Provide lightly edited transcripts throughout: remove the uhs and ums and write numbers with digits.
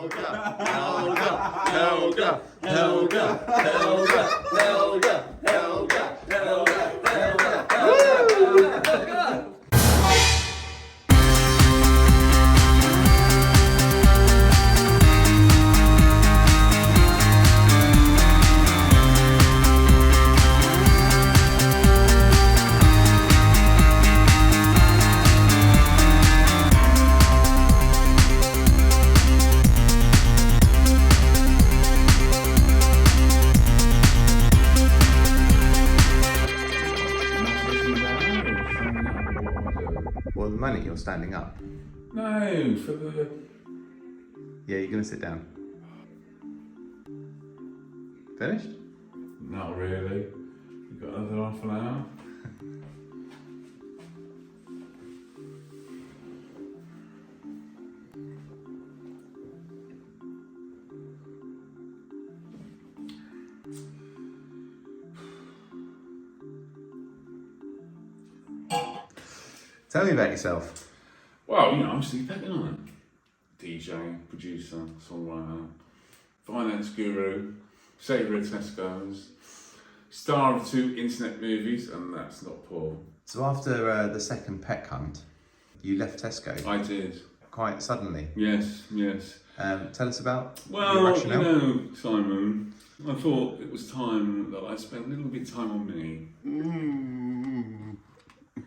Helga, Helga, Helga, Helga, Helga, Helga, Helga, Helga, Helga. Well, the money, you're standing up. No, for the... Yeah, you're going to sit down. Finished? Not really. You've got another half an hour. Tell me about yourself. Well, you know, I'm Steve Peck Hunt. DJ, producer, songwriter, finance guru, saviour of Tesco's, star of 2 internet movies, and that's not poor. So after the second Peck Hunt, you left Tesco I did. quite suddenly. Yes, yes. Tell us about your Well, you rationale. know, Simon, I thought it was time that I spent a little bit of time on me.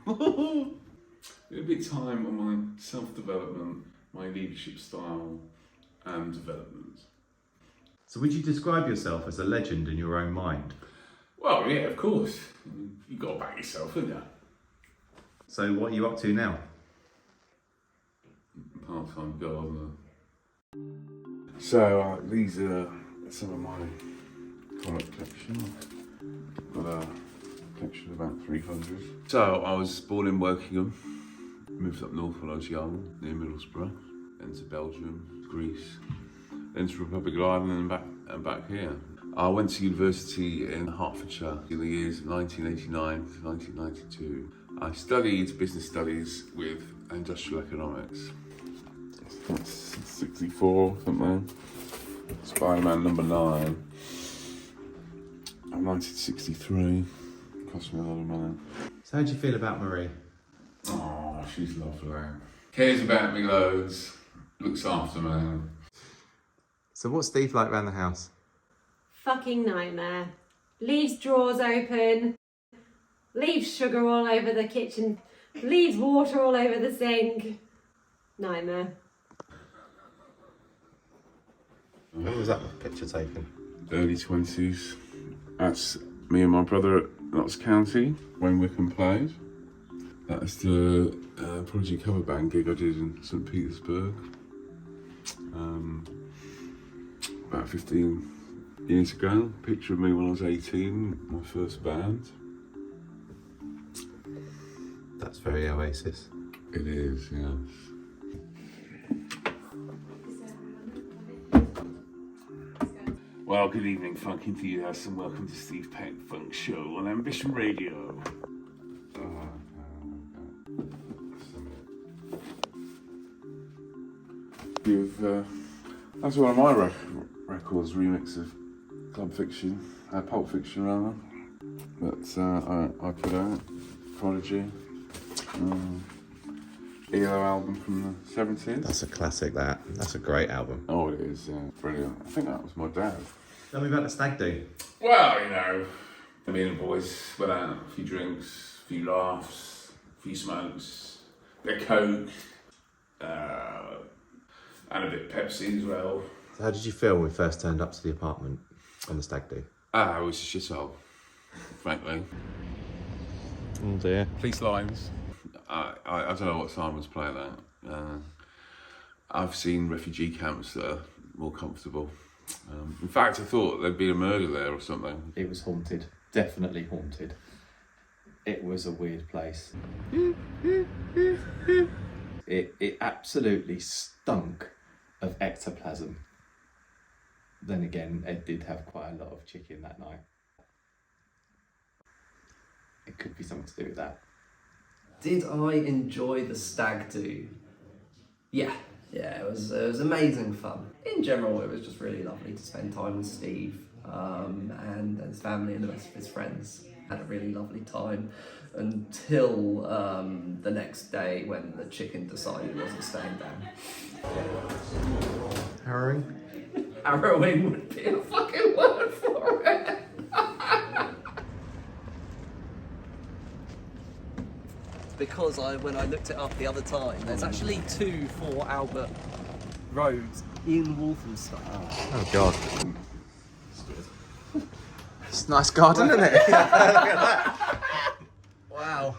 A little bit of time on my self-development, my leadership style and development. So would you describe yourself as a legend in your own mind? Well, yeah, of course. You've got to back yourself, haven't you? So what are you up to now? Part-time gardener. So these are some of my product collection. Got a collection of about 300. So I was born in Wokingham, moved up north when I was young, near Middlesbrough, then to Belgium, Greece, then to Republic of Ireland and back here. I went to university in Hertfordshire in the years 1989 to 1992. I studied business studies with industrial economics. That's 64, something. Spider-Man number 9. In 1963. Cost me a lot of money. So how do you feel about Marie? Oh, she's lovely. Cares about me loads. Looks after me. So what's Steve like around the house? Fucking nightmare. Leaves drawers open, leaves sugar all over the kitchen, leaves water all over the sink. Nightmare. When was that picture taken? Early 20s. That's me and my brother at Notts County when Wickham played. That's the Prodigy cover band gig I did in St Petersburg. About 15 years ago. Picture of me when I was 18, my first band. That's very Oasis. It is, yes. Well, good evening, funk enthusiasts, and welcome to Steve Peck Funk Show on Ambition Radio. That's one of my records, remix of Club Fiction, Pulp Fiction rather, that I put out, Prodigy, ELO album from the 70s. That's a classic, that. That's a great album. Oh, it is, yeah, brilliant. I think that was my dad. Tell me about the stag do. Well, you know, me and the boys went out, a few drinks, a few laughs, a few smokes, a bit of coke, and a bit of Pepsi as well. So how did you feel when we first turned up to the apartment on the stag do? It was a shithole, frankly. Oh dear. Police lines. I don't know what Simon's playing at. I've seen refugee camps that are more comfortable. In fact, I thought there'd be a murder there or something. It was haunted, definitely haunted. It was a weird place. It absolutely stunk of ectoplasm. Then again, Ed did have quite a lot of chicken that night. It could be something to do with that. Did I enjoy the stag do? Yeah, Yeah, it was amazing fun. In general, it was just really lovely to spend time with Steve and his family and the rest of his friends. Had a really lovely time until the next day when the chicken decided he wasn't staying down. Harrowing? Harrowing would be a fucking word for it. Because when I looked it up the other time, there's actually 2 4 Albert roads in Walthamstow. Oh God. It's a nice garden, isn't it? Look at that. Wow.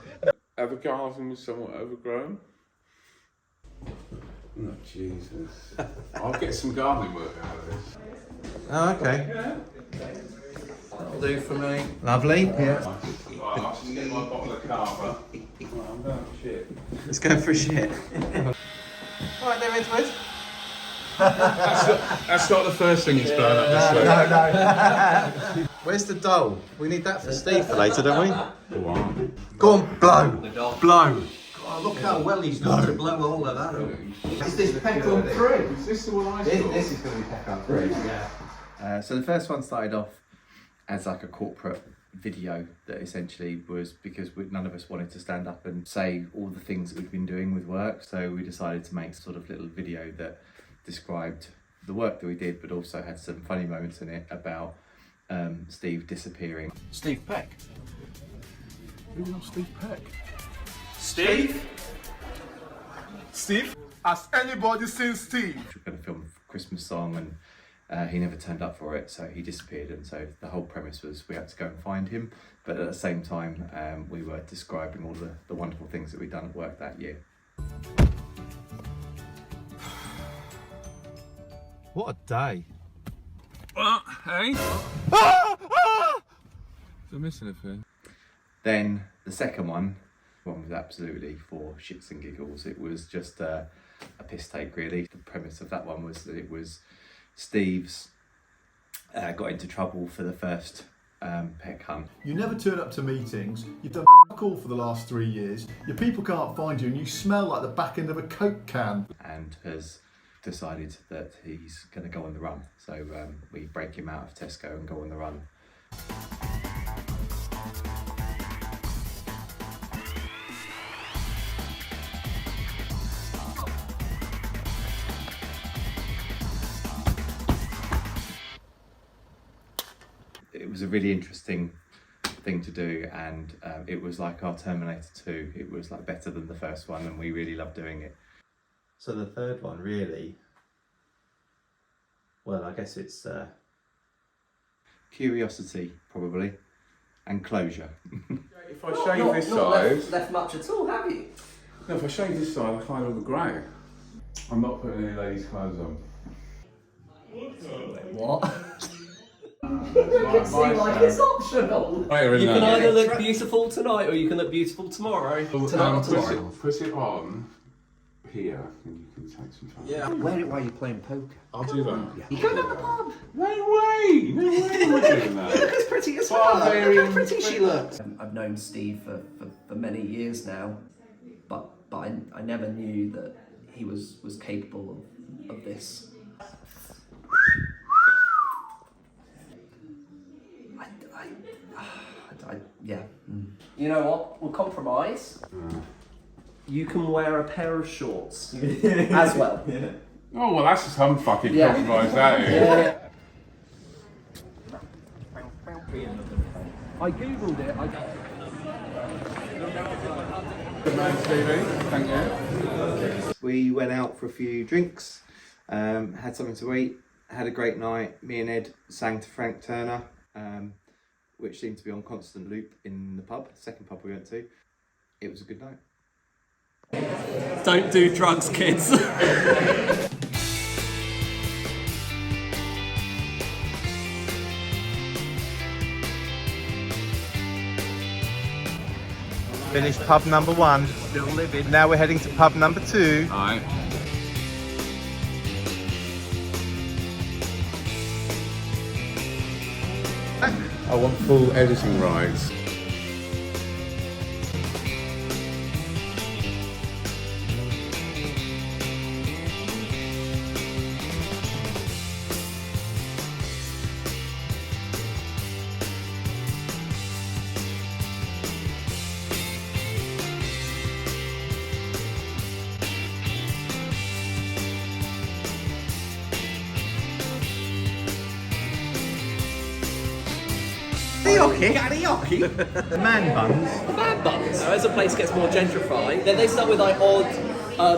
Our garden was somewhat overgrown. Oh, Jesus. I'll get some gardening work out of this. Oh, okay. That'll do for me. Lovely. Yeah. Right, I'll just get my bottle of carver. Right, I'm going for shit. Let's go for a shit. Right then, Edward. That's not the first thing he's blown up this week. No. Where's the doll? We need that for Steve for later, don't we? Go on. Go on, blow. Blow. Oh, look how well he's done to blow all of that up. Is this Peck Hunt 3? Is this the one I saw? This is going to be Peck Hunt 3, yeah. So the first one started off as like a corporate video that essentially was because none of us wanted to stand up and say all the things that we've been doing with work, so we decided to make sort of little video that described the work that we did but also had some funny moments in it about Steve disappearing. Steve Peck. Who's not Steve Peck? Steve? Steve? Has anybody seen Steve? We were going to film a Christmas song and he never turned up for it, so he disappeared, and so the whole premise was we had to go and find him, but at the same time we were describing all the wonderful things that we'd done at work that year. What a day. What? Hey? Is I missing a thing? Then the second one was absolutely for shits and giggles. It was just a piss take, really. The premise of that one was that it was Steve's got into trouble for the first Peck Hunt. You never turn up to meetings, you've done all for the last 3 years, your people can't find you and you smell like the back end of a Coke can. And has decided that he's going to go on the run. So we break him out of Tesco and go on the run. It was a really interesting thing to do, and it was like our Terminator 2. It was like better than the first one, and we really loved doing it. So the third one, really, well, I guess it's Curiosity, probably, and closure. If I shave this side, left much at all, have you? no, if I shave this side, I find all the grey. I'm not putting any ladies' clothes on. What? It seems like it's optional. You You can either look beautiful tonight or you can look beautiful tomorrow. Tonight or tomorrow. Put it on here and you can take some time. Yeah. Wear it while you're playing poker. I'll do that. You go down the pub. No way! No way am I doing that. Look as pretty as well. Look how Barbarian. pretty she looks. I've known Steve for many years now, but I never knew that he was capable of this. Yeah. You know what? We'll compromise. You can wear a pair of shorts as well. Oh, well, that's some fucking Yeah. compromise, that is. Yeah. I googled it. Good man, Stevie. Thank you. We went out for a few drinks, had something to eat, had a great night. Me and Ed sang to Frank Turner, which seemed to be on constant loop in the pub, the second pub we went to. It was a good night. Don't do drugs, kids. finished pub number 1. Still living. Now we're heading to pub number 2. Aye. I want full editing rights. Karaoke. Man buns. Man buns. So as a place gets more gentrified, then they start with like odd.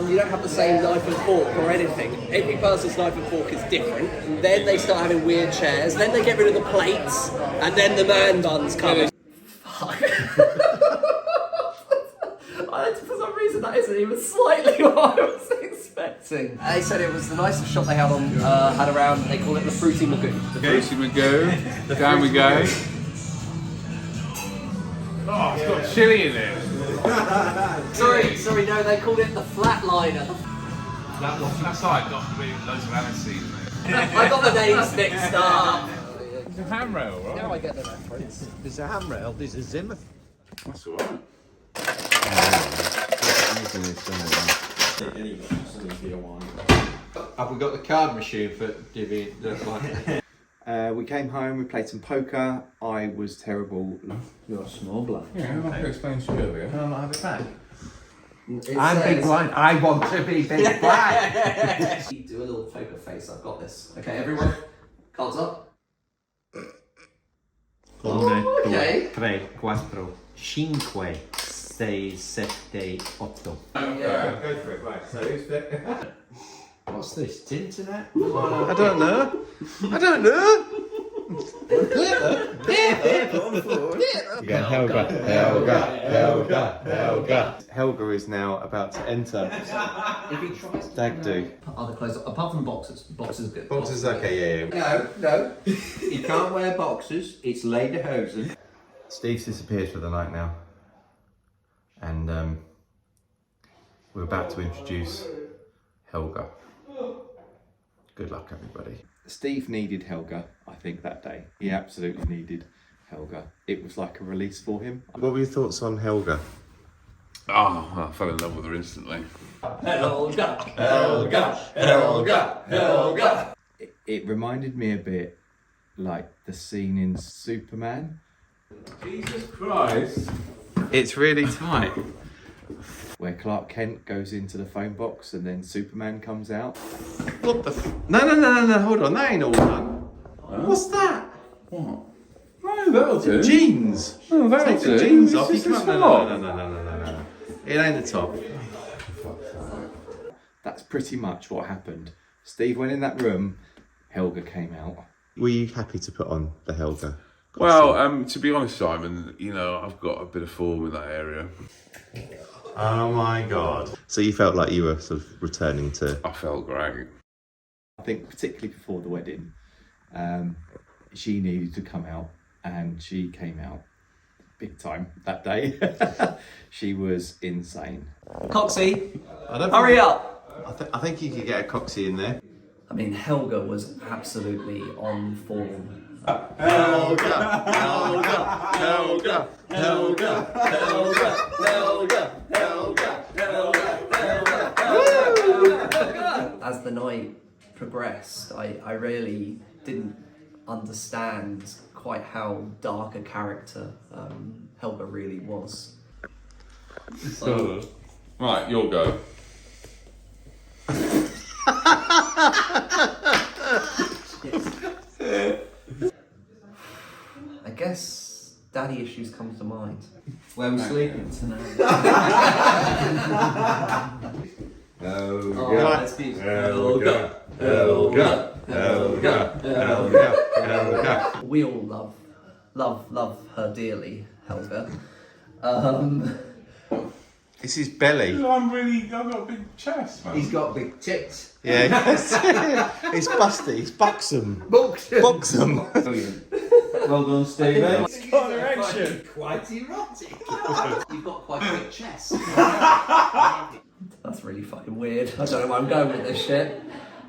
You don't have the same knife and fork or anything. Every person's knife and fork is different. Then they start having weird chairs. Then they get rid of the plates, and then the man buns come in. Fuck. For some reason, that isn't even slightly what I was expecting. They said it was the nicest shop they had on had around. They call it the Fruity Magoo. Fruity Magoo. Down we go. Oh, it's got chili in it. Sorry, no, they called it the Flatliner. That's right, got really loads of aniseed in it. I got the names mixed up. It's a handrail, right? Now I get the reference. There's a handrail, there's a Zimmer. That's alright. Have we got the card machine for divvying? We came home, we played some poker. I was terrible. You're a small bloke. Yeah, I'm going to explain to you earlier. Can I not have it back? I'm big blind. I want to be big blind. Do a little poker face. I've got this. Okay, everyone, cards up. 1, Okay. 2, 3, 4, 5, 6, 7, 8. Yeah. Go for it, right. So who's fit? What's this? Internet? I don't know. I don't know. Yeah, Helga is now about to enter. If he tries to Stag do. other clothes, apart from boxes. Boxes are good. Boxes okay, yeah. No. You can't wear boxes. It's lederhosen. Steve's disappeared for the night now. And we're about to introduce Helga. Good luck, everybody. Steve needed Helga, I think, that day. He absolutely needed Helga. It was like a release for him. What were your thoughts on Helga? Oh, I fell in love with her instantly. Helga. It reminded me a bit like the scene in Superman. Jesus Christ. It's really tight. Where Clark Kent goes into the phone box and then Superman comes out. What the No, hold on, that ain't all done. What's that? What? No, that'll do. Jeans! No, that'll Take the do. jeans It's off. You just can't. this No. top. It ain't the top. That's pretty much what happened. Steve went in that room, Helga came out. Were you happy to put on the Helga? Well, to be honest, Simon, you know, I've got a bit of form in that area. Oh my God. So you felt like you were sort of returning to... I felt great. I think particularly before the wedding, she needed to come out, and she came out big time that day. She was insane. Coxie, hurry up. I think you could get a Coxie in there. I mean, Helga was absolutely on form. As the night progressed, I really didn't understand quite how dark a character Helga really was. So, right, you'll go. I guess daddy issues come to mind. Where we sleeping? Let's be Helga. We all love her dearly, Helga. It's his belly. I've got a big chest, man. He's got big tits. Yeah, he's busty, he's buxom. Buxom. Buxom. Brilliant. Well done, Steve. It's got erection. Quite erotic. You've got quite a big chest. That's really fucking weird. I don't know where I'm going with this shit.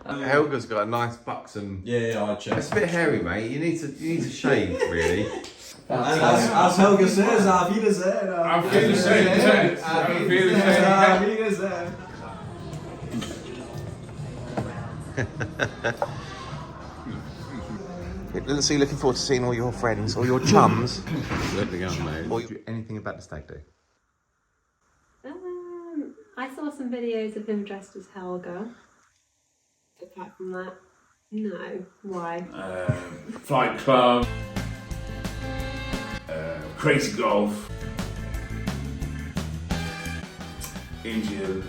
Helga's got a nice buxom. Yeah, I check. It's a bit hairy, mate. You need to shave, really. As Helga says, auf Wiedersehen. I feel the same. I feel the same. Auf Wiedersehen. So you're looking forward to seeing all your friends, all your chums? Absolutely, mate. Or anything about the stag do? I saw some videos of him dressed as Helga. Apart from that, no. Why? Flight Club. crazy golf, Indian,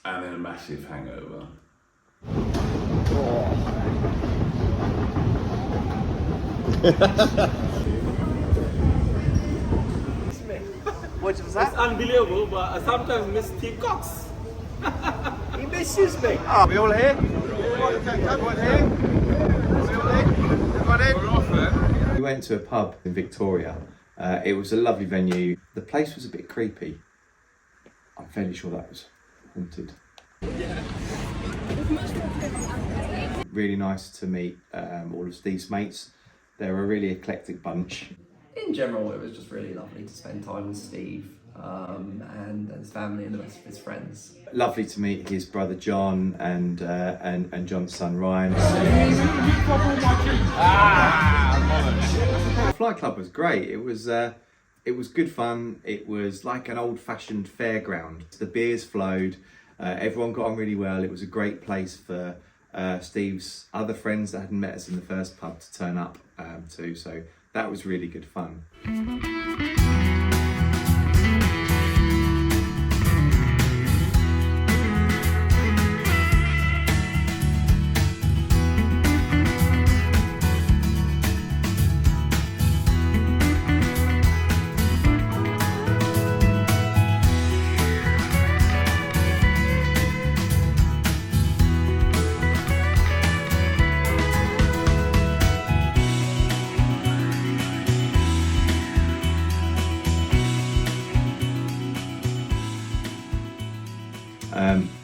and then a massive hangover. What was that? It's unbelievable, but I sometimes miss Steve Cox. He misses me. Are we all here? Everyone here? We went to a pub in Victoria. It was a lovely venue. The place was a bit creepy. I'm fairly sure that was haunted. Really nice to meet all of Steve's mates. They're a really eclectic bunch. In general, it was just really lovely to spend time with Steve and his family and the rest of his friends. Lovely to meet his brother John and John's son Ryan. Flight Club was great. It was good fun. It was like an old-fashioned fairground. The beers flowed. Everyone got on really well. It was a great place for Steve's other friends that hadn't met us in the first pub to turn up to. So that was really good fun.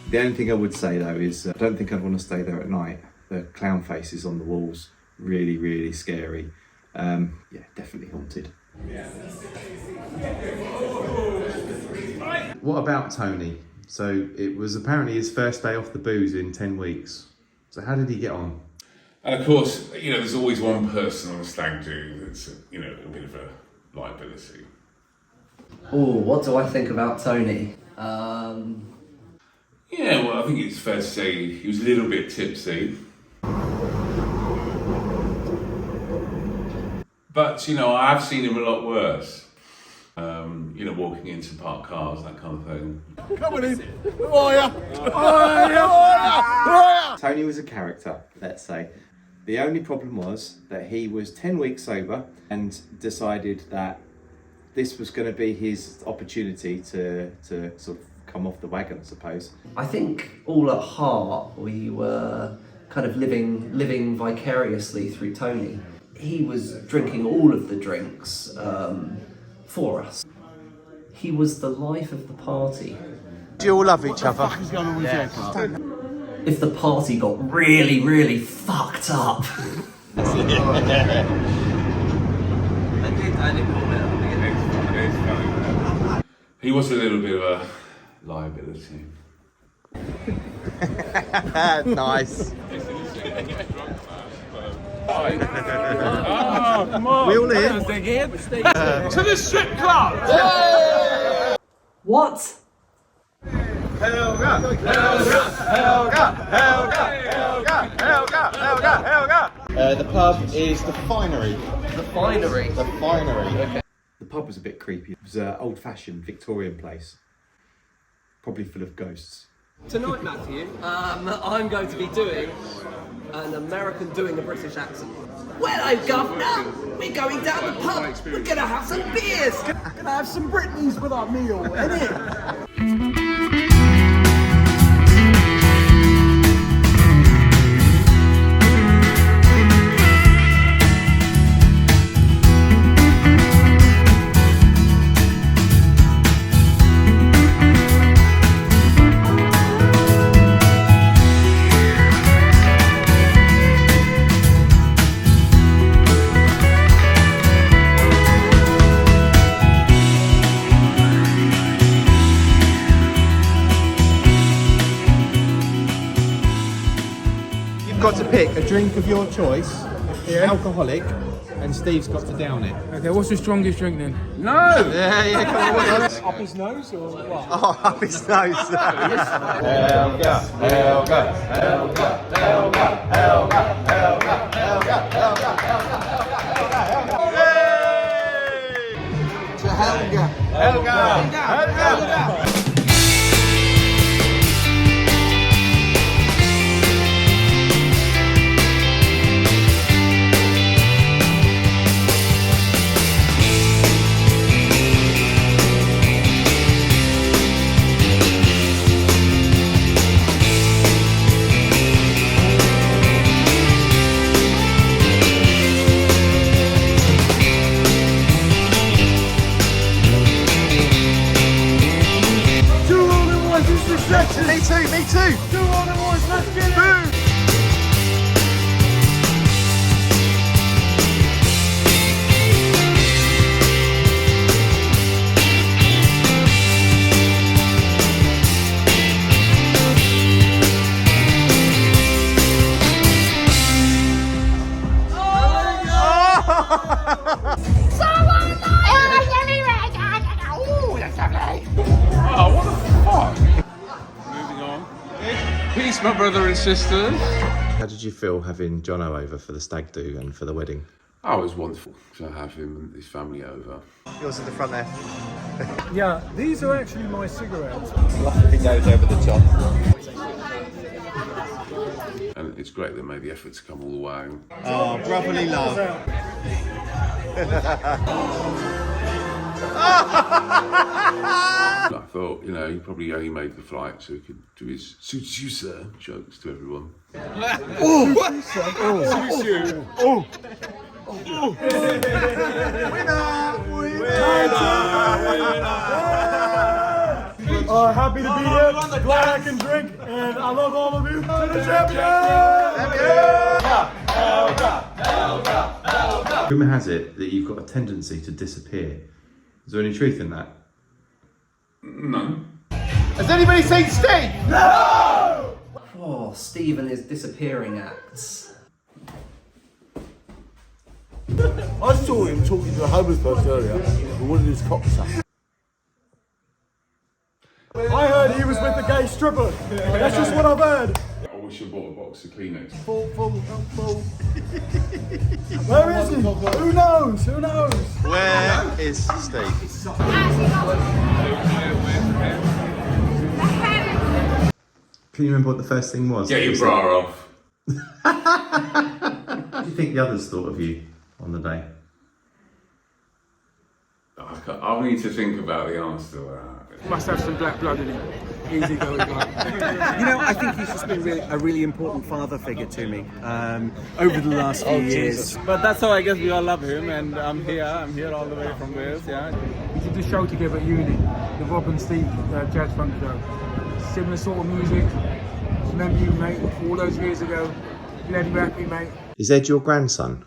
The only thing I would say though is I don't think I'd want to stay there at night. The clown faces on the walls, really, really scary. Yeah, definitely haunted. What about Tony? So it was apparently his first day off the booze in 10 weeks. So how did he get on? And of course, you know, there's always one person on a stag do that's, you know, a bit of a liability. Oh, what do I think about Tony? Yeah, well, I think it's fair to say he was a little bit tipsy. But, you know, I've seen him a lot worse. You know, walking into parked cars, that kind of thing. Coming in. Oh yeah. Tony was a character, let's say. The only problem was that he was 10 weeks sober and decided that this was going to be his opportunity to sort of come off the wagon, I suppose. I think all at heart we were kind of living vicariously through Tony. He was drinking all of the drinks for us. He was the life of the party. Do you all love each other? If the party got really, really fucked up. He was a little bit of a liability. Nice. We all in? To the strip club! What? The pub is the Finery. The Finery? The Finery. Okay. The pub was a bit creepy. It was an old-fashioned Victorian place. Probably full of ghosts. Tonight, Matthew, I'm going to be doing an American doing a British accent. Well, governor, we're going down the pub. We're going to have some beers. Gonna have some Britneys with our meal, innit? Got to pick a drink of your choice, alcoholic, and Steve's got to down it. Okay, what's the strongest drink then? No! Yeah, come on. Up his nose or what? Oh, up his nose. Helga. Me too, me too. 2 on and 1, let's get it. Boom. Oh, what the fuck? Moving on. Peace, my brother and sisters. How did you feel having Jono over for the stag do and for the wedding? Oh, it was wonderful to have him and his family over. Yours in the front there. Yeah, these are actually my cigarettes. He goes over the top. And it's great they made the effort to come all the way. Oh, brotherly love. I thought, you know, he probably only made the flight so he could do his suits you, sir jokes to everyone. Happy to be here. Glad I can drink, and I love all of you. To the champion! Rumour has it that you've got a tendency to disappear. Is there any truth in that? No. Has anybody seen Steve? No! Oh, Steve and his disappearing acts. I saw him talking to a homeless person earlier who wanted his cock sucked. I heard he was with the gay stripper. That's just what I've heard. I wish I bought a box of Kleenex. Full. Where is he? Who knows? Who knows? Where is Steve? Can you remember what the first thing was? Get your bra off. What do you think the others thought of you on the day? I need to think about the answer to that. Must have some black blood in him. Easy going guy. You know, I think he's just been a really important father figure to me over the last few years. But that's how I guess we all love him, and I'm here all the way from Wales, yeah. We did the show together at uni, the Rob and Steve Jazz Funk show. Similar sort of music. Remember you, mate, all those years ago. Led Rappy, mate. Is Ed your grandson?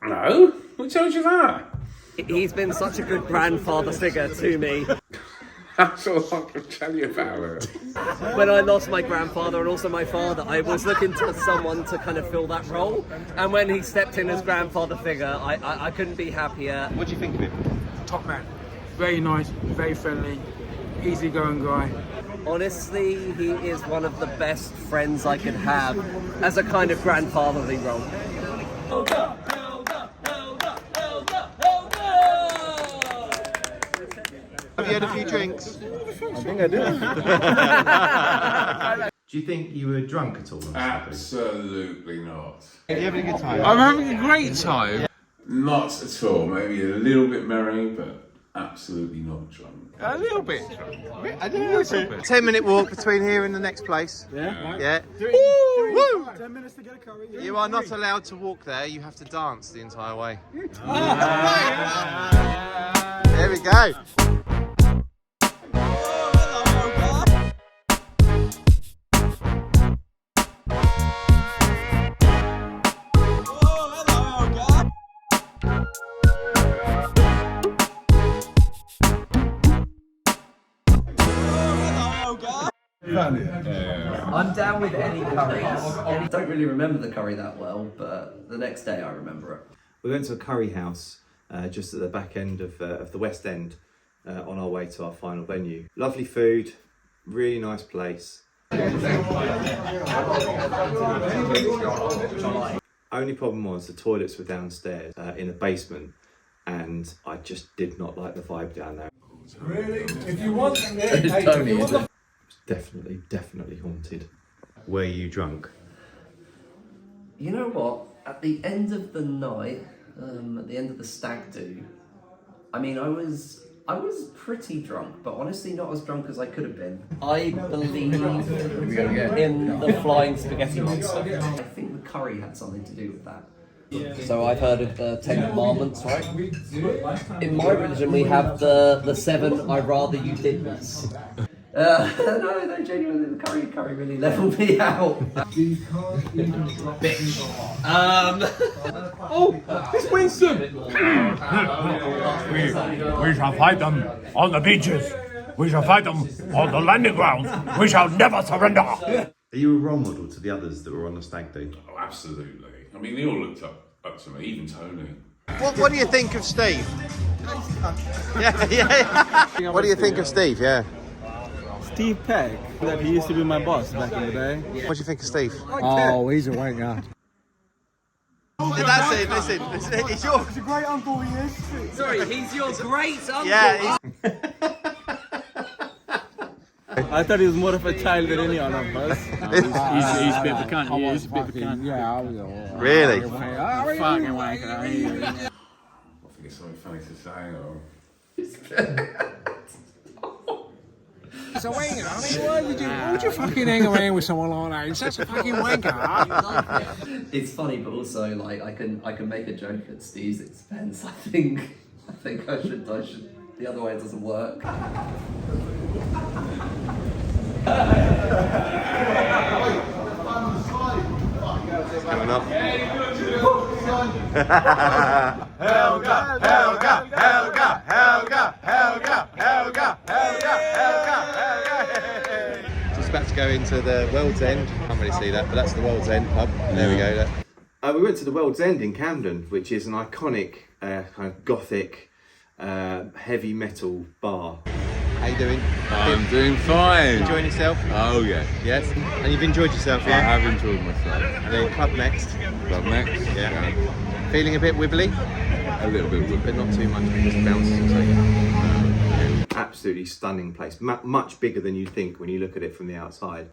No, who told you that? He's been such a good grandfather figure to me. That's all I can tell you about it. When I lost my grandfather and also my father, I was looking to someone to kind of fill that role. And when he stepped in as grandfather figure, I couldn't be happier. What do you think of him? Top man. Very nice, very friendly, easygoing guy. Honestly, he is one of the best friends I could have as a kind of grandfatherly role. Have you had a few drinks? I think I do. Do you think you were drunk at all? Absolutely not. Are you having a good time? I'm having a great time. Not at all. Maybe a little bit merry, but absolutely not drunk. A little bit. A little bit. 10-minute walk between here and the next place. Yeah. Yeah. Woo! 10 minutes to get a curry. You are not allowed to walk there. You have to dance the entire way. There we go. I'm down with any curries. I don't really remember the curry that well, but the next day I remember it. We went to a curry house just at the back end of the West End on our way to our final venue. Lovely food, really nice place. Only problem was the toilets were downstairs in the basement, and I just did not like the vibe down there. Really? If you want, Definitely haunted. Were you drunk? You know what? At the end of the night, at the end of the stag do, I mean, I was pretty drunk, but honestly not as drunk as I could have been. I believe in the flying spaghetti monster. I think the curry had something to do with that. So I've heard of the 10 Commandments, right? In my religion we have the 7 I'd rather you didn't. No, genuinely, the curry really leveled me out. Bitch. Oh, it's Winston! We shall fight them on the beaches. We shall fight them on the landing grounds. We shall never surrender. Are you a role model to the others that were on the stag do? Oh, absolutely. I mean, they all looked up to me, even Tony. What do you think of Steve? Yeah. What do you think of Steve? Yeah. Steve Peck, that he used to be my boss back in the day. What do you think of Steve? Oh, he's a wanker. That's it. Listen. He's a great uncle, he is. Sorry, he's your great uncle. Yeah. I thought he was more of a child than any other of us. He's a bit of a cunt. He is a bit of a cunt. Yeah, really? Fucking wanker. I think it's something funny to say, or... So wanker, why would you fucking hang around with someone like that? He's such a fucking wanker. It's funny, but also like I can make a joke at Steve's expense. I think I should. The other way it doesn't work. Coming up. Just about to go into the World's End. Can't really see that, but that's the World's End pub. There we go. We went to the World's End in Camden, which is an iconic kind of gothic heavy metal bar. How you doing? I'm doing fine. Enjoying yourself? Oh yeah. Yes. And you've enjoyed yourself, yeah? I have enjoyed myself. And then Club Next. Club Next. Yeah. Feeling a bit wibbly? A little bit wibbly. But not too much because it bounces and so. Absolutely stunning place. Much bigger than you'd think when you look at it from the outside.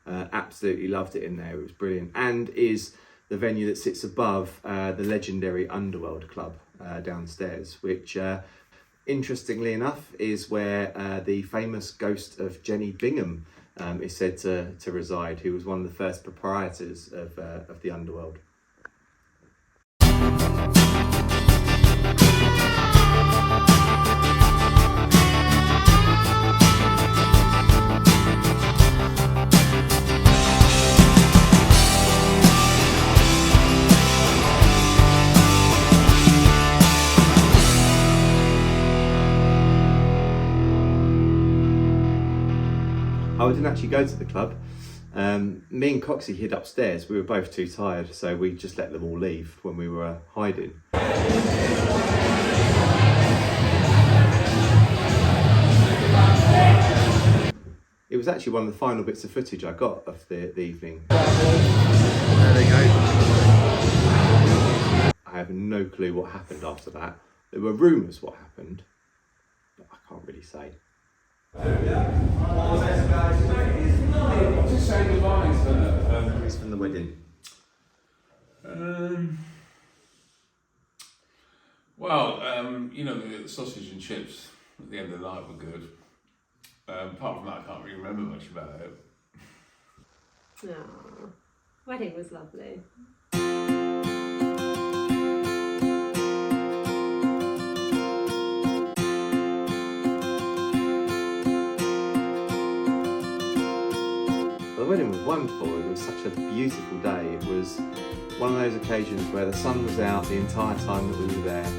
Absolutely loved it in there. It was brilliant. And is the venue that sits above the legendary Underworld Club downstairs, which interestingly enough is where the famous ghost of Jenny Bingham is said to reside, who was one of the first proprietors of the Underworld. I didn't actually go to the club. Me and Coxie hid upstairs. We were both too tired, so we just let them all leave when we were hiding. It was actually one of the final bits of footage I got of the evening. There they go. I have no clue what happened after that. There were rumours what happened, but I can't really say. Who's from the wedding? You know, the sausage and chips at the end of the night were good. Apart from that, I can't really remember much about it. Aww, wedding was lovely. The wedding was wonderful. It was such a beautiful day. It was one of those occasions where the sun was out the entire time that we were there.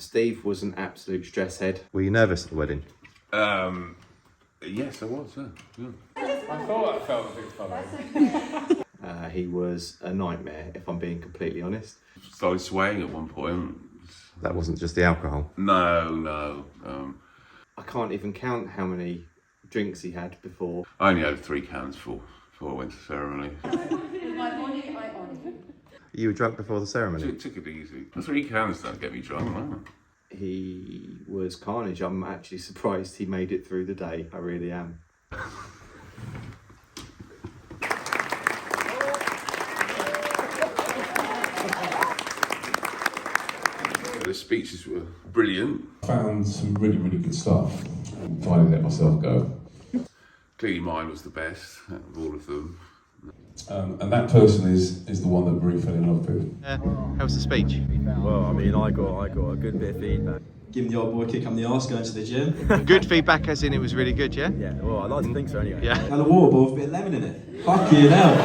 Steve was an absolute stress head. Were you nervous at the wedding? Yes, I was. Yeah. I thought I felt a bit funny. He was a nightmare, if I'm being completely honest. Started swaying at one point. That wasn't just the alcohol? No. I can't even count how many drinks he had before. I only had 3 cans before I went to ceremony. You were drunk before the ceremony? Took it easy. 3 cans don't get me drunk, man. He was carnage. I'm actually surprised he made it through the day. I really am. The speeches were brilliant. Found some really good stuff. Finally let myself go. Clearly mine was the best out of all of them. And that person is the one that Marie fell in love with. How was the speech? Well, I mean, I got a good bit of feedback. Giving the old boy a kick on the arse going to the gym. Good feedback as in it was really good, yeah? Yeah, well, I'd like to think so anyway. Yeah. And the water ball with a bit of lemon in it. Fucking hell.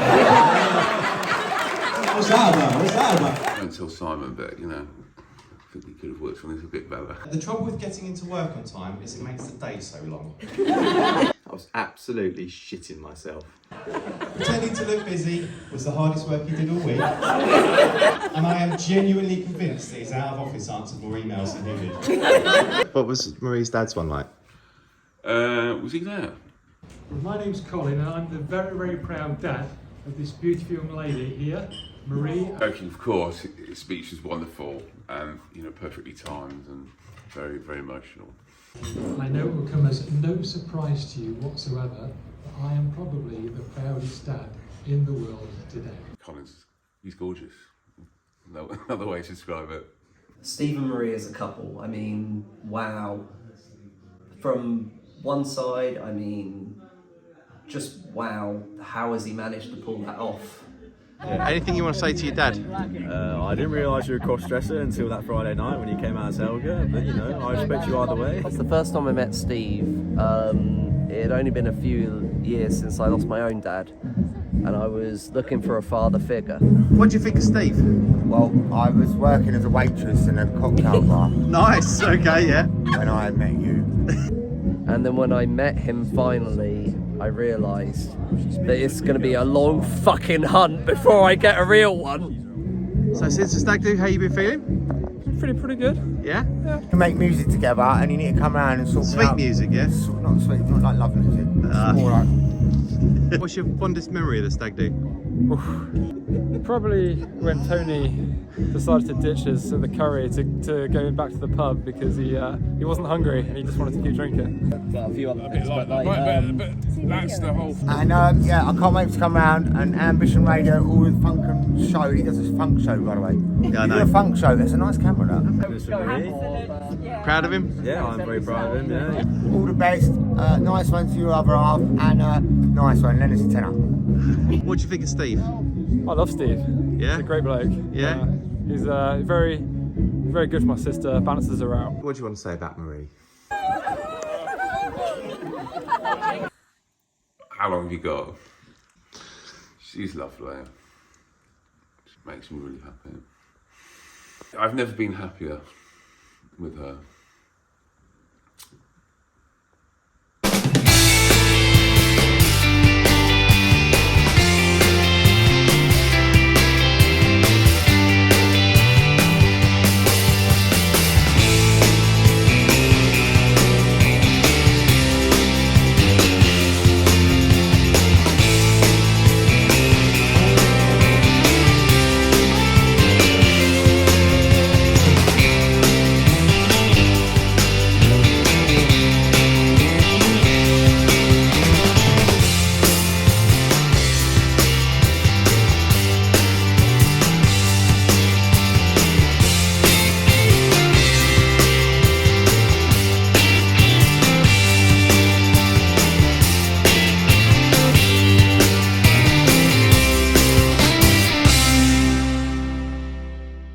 What's that about? Until Simon, but I think we could have worked on this a bit better. The trouble with getting into work on time is it makes the day so long. I was absolutely shitting myself. Pretending to look busy was the hardest work he did all week. And I am genuinely convinced that his out-of-office answered more emails than he did. What was Marie's dad's one like? Was he there? Well, my name's Colin and I'm the very proud dad of this beautiful young lady here, Marie. Joking, of course, his speech was wonderful and, perfectly timed and very, very emotional. I know it will come as no surprise to you whatsoever that I am probably the proudest dad in the world today. Colin's, he's gorgeous. No other way to describe it. Steve and Marie as a couple, I mean, wow. From one side, I mean, just wow, how has he managed to pull that off? Anything you want to say to your dad? I didn't realise you were a cross-dresser until that Friday night when you came out as Helga, but I respect you either way. That's the first time I met Steve. It had only been a few years since I lost my own dad, and I was looking for a father figure. What do you think of Steve? Well, I was working as a waitress in a cocktail bar. Nice, okay, yeah. When I met you. And then when I met him finally, I realised that it's going to be a long fucking hunt before I get a real one. So since the stag do, how you been feeling? Pretty good. Yeah? We can make music together and you need to come around and sort Sweet out. music, yeah? Not sweet, not like love music. More like... What's your fondest memory of the stag do? Probably when Tony decided to ditch us at the curry to go back to the pub because he wasn't hungry and he just wanted to keep drinking. Got a few other things, But that's the whole thing. And yeah, I can't wait to come round and Ambition Radio, all the funk and show. He does a funk show, by the way. Yeah, I know. You do a funk show, that's a nice camera, that. Proud of him? Yeah, I'm very proud of him, yeah. All the best, nice one to your other half, and nice one, Leonard's a tenner. What do you think of Steve? I love Steve. Yeah? He's a great bloke. Yeah? He's very good for my sister, balances her out. What do you want to say about Marie? How long have you got? She's lovely. She makes me really happy. I've never been happier with her.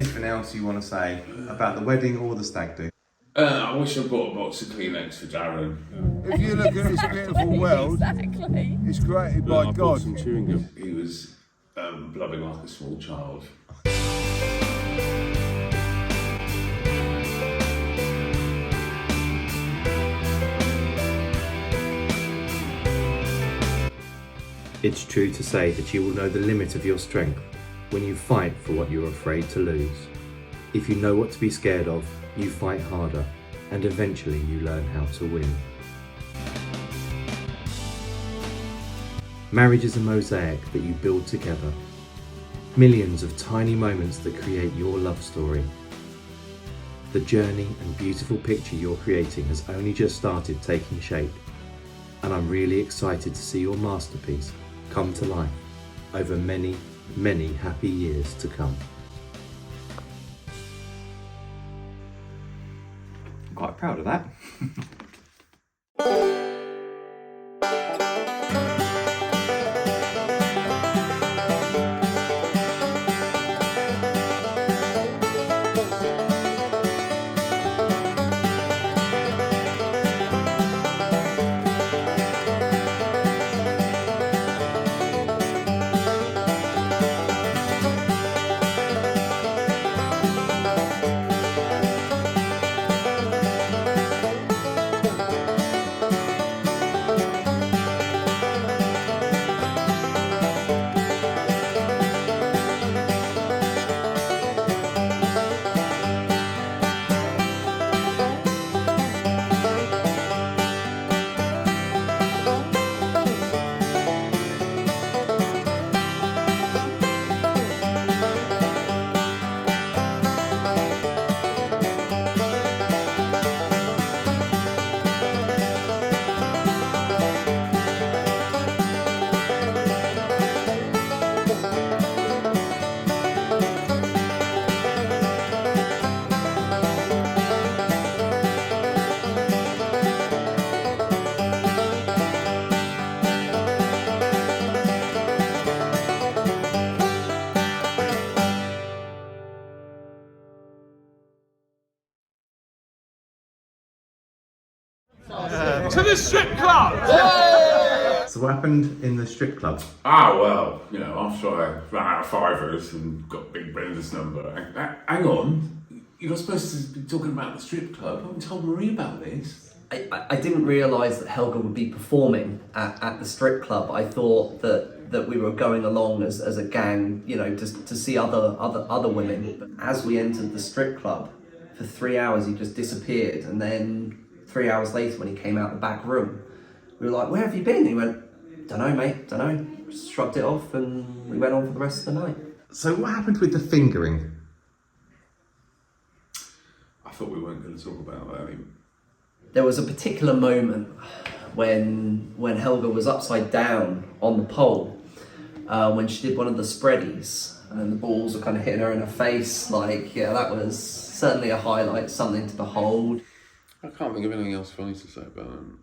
Anything else you want to say about the wedding or the stag do? I wish I bought a box of Kleenex for Darren. If you look at this beautiful world, it's created by I God. bought some chewing gum. He was blubbing like a small child. It's true to say that you will know the limit of your strength when you fight for what you're afraid to lose. If you know what to be scared of, you fight harder, and eventually you learn how to win. Marriage is a mosaic that you build together. Millions of tiny moments that create your love story. The journey and beautiful picture you're creating has only just started taking shape, and I'm really excited to see your masterpiece come to life over many, many happy years to come. I'm quite proud of that. To the strip club! So what happened in the strip club? Well, after I ran out of fivers and got Big Brenda's number. Hang on, you're not supposed to be talking about the strip club. I haven't told Marie about this. I didn't realise that Helga would be performing at the strip club. I thought that we were going along as a gang, to see other women. But as we entered the strip club, for 3 hours he just disappeared, and then 3 hours later when he came out the back room, we were like, "Where have you been?" He went, "Dunno, mate, dunno." Just shrugged it off and we went on for the rest of the night. So what happened with the fingering? I thought we weren't going to talk about that. There was a particular moment when Helga was upside down on the pole, when she did one of the spreadies, and the balls were kind of hitting her in her face. That was certainly a highlight, something to behold. I can't think of anything else funny to say about them.